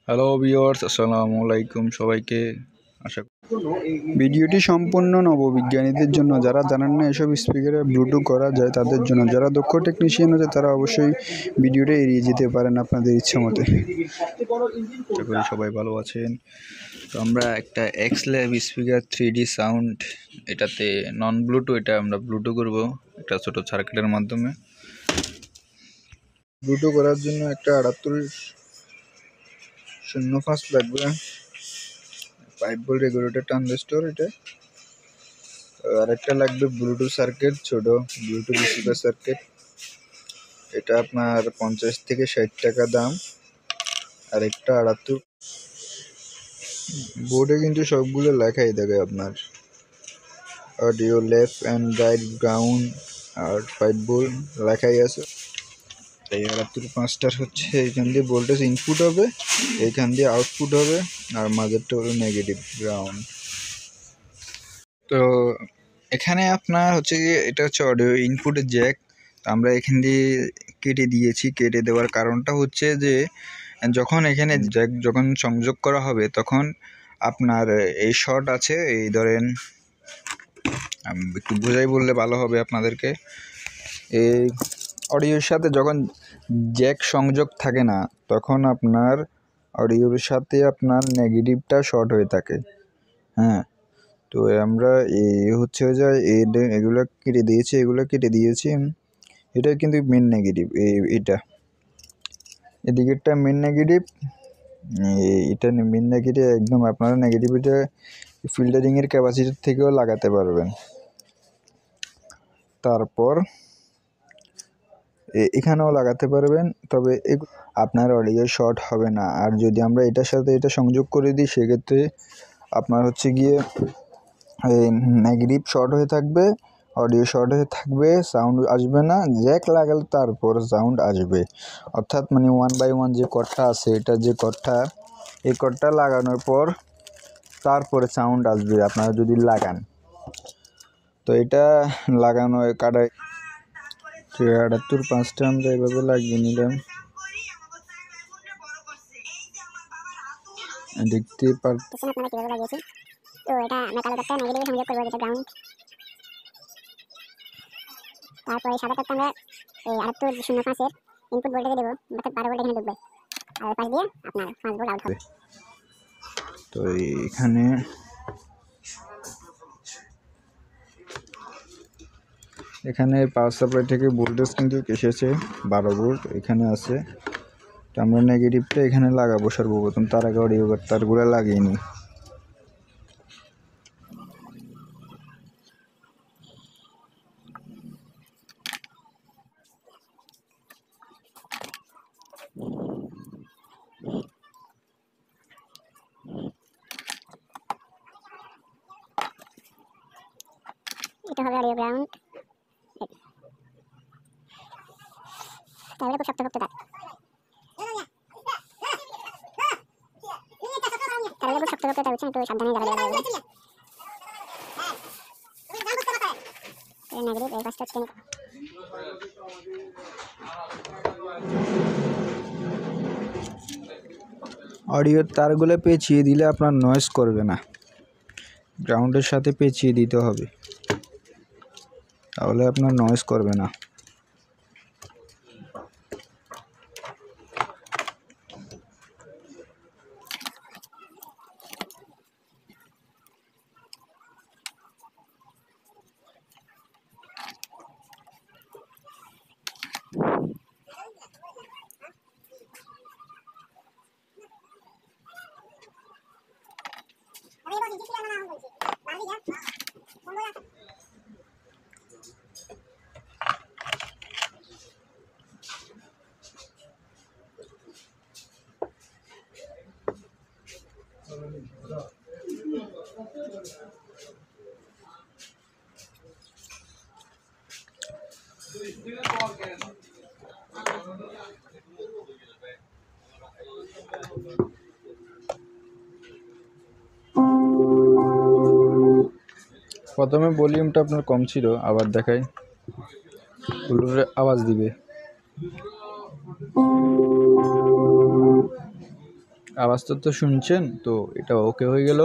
Hello viewers, আসসালামু আলাইকুম সবাইকে। আশা ভিডিওটি সম্পূর্ণ নববিজ্ঞানীদের জন্য, যারা জানেন না এসব স্পিকারে ব্লুটুথ করা যায় তাদের জন্য। যারা দক্ষ টেকনিশিয়ান আছে তারা অবশ্যই ভিডিওটা এড়িয়ে যেতে পারেন আপনাদের ইচ্ছা মতে। আশা করি সবাই ভালো আছেন। তো আমরা একটা x lab speaker 3D sound, এটাতে নন ব্লুটুথ, এটা আমরা ব্লুটুথ করব একটা ছোট সার্কিটের মাধ্যমে। ব্লুটুথ করার জন্য একটা 7805 লাগবে, 5 ভোল্ট রেগুলেটর ট্রানজিস্টর। এটা আর একটা লাগবে ব্লুটুথ সার্কিট, ছোট ব্লুটুথ স্পিকার সার্কিট। এটা আপনার 50 থেকে 60 টাকা দাম। আর একটা 78 বোর্ডে কিন্তু সবগুলো লেখাই থাকে আপনার audio left and right ground আর 5 ভোল্ট লেখাই আছে। এই 78 হচ্ছে এইখান দিয়ে ভোল্টেজ ইনপুট হবে, এইখান দিয়ে আউটপুট হবে, আর মাঝেরটা হলো নেগেটিভ গ্রাউন্ড। তো এখানে আপনার হচ্ছে গিয়ে এটা হচ্ছে অডিও ইনপুটের জ্যাক। তো আমরা এখান দিয়ে কেটে দিয়েছি। কেটে দেওয়ার কারণটা হচ্ছে যে যখন এখানে জ্যাক যখন সংযোগ করা হবে তখন আপনার এই শর্ট আছে, এই ধরেন একটু বোঝাই বললে ভালো হবে আপনাদেরকে। এই অডিওর সাথে যখন জ্যাক সংযোগ থাকে না তখন আপনার অডিওর সাথে আপনার নেগেটিভটা শর্ট হয়ে থাকে। হ্যাঁ, তো আমরা হচ্ছে যে এগুলো কেটে দিয়েছি। এটা কিন্তু মেন নেগেটিভ, এটা এদিকেরটা মেন নেগেটিভ, এটা মেন নেগেটিভ একদম। আপনারা নেগেটিভিটা ফিল্টারিংয়ের ক্যাপাসিটির থেকেও লাগাতে পারবেন। তারপর এখানেও লাগাতে পারবেন, তবে আপনার অডিও শর্ট হবে না। আর যদি আমরা এটার সাথে এটা সংযোগ করে দিই সেক্ষেত্রে আপনার হচ্ছে গিয়ে নেগেটিভ শর্ট হয়ে থাকবে, অডিও শর্ট হয়ে থাকবে, সাউন্ড আসবে না। জ্যাক লাগালে তারপর সাউন্ড আসবে, অর্থাৎ মানে 1/1 যে কর্ডটা আছে, এটা যে কর্ডটা, এই কর্ডটা লাগানোর পর তারপরে সাউন্ড আসবে আপনারা যদি লাগান। তো এটা লাগানো কাটায় 78/5টা আমরা এভাবে লাগিয়ে নিলাম। দেখতে পাচ্ছেন আপনারা কিভাবে লাগিয়েছি। তো এটা আমরা কালো তারটা নেগেটিভে সংযোগ করব, যেটা গ্রাউন্ড। তারপর এই সাদা তারটা আমরা এই 7805 এর ইনপুট ভোল্টেজে দেব, অর্থাৎ 12 ভোল্ট এখানে ঢুকবে, আর পাশ দিয়ে আপনার 5 ভোল্ট আউট হবে। তো এখানে পাওয়ার সাপ্লাই থেকে ভোল্টেজ কিন্তু এসেছে 12 ভোল্ট এখানে আছে। তো আমরা নেগেটিভটা এখানে লাগাবো সর্বপ্রথম, তার আগে অডিও তারগুলো লাগিয়ে নিই। এটা হবে অডিও গ্রাউন্ড। তাহলে খুব শক্ত শক্ত তার, তাহলে খুব শক্ত শক্ত তার, বুঝছেন? একটু সাবধানে জ্বালা জ্বালা লাগবে। নেগেটিভ এই পাশটা হচ্ছে অডিওর তারগুলো পেঁচিয়ে দিলে আপনার নয়েজ করবে না, গ্রাউন্ডের সাথে পেঁচিয়ে দিতে হবে, তাহলে আপনার নয়েজ করবে না। প্রথমে ভলিউমটা আপনার কম ছিল, আবার দেখাই, আওয়াজ দিবে। আওয়াজটা তো শুনছেন, তো এটা ওকে হয়ে গেল।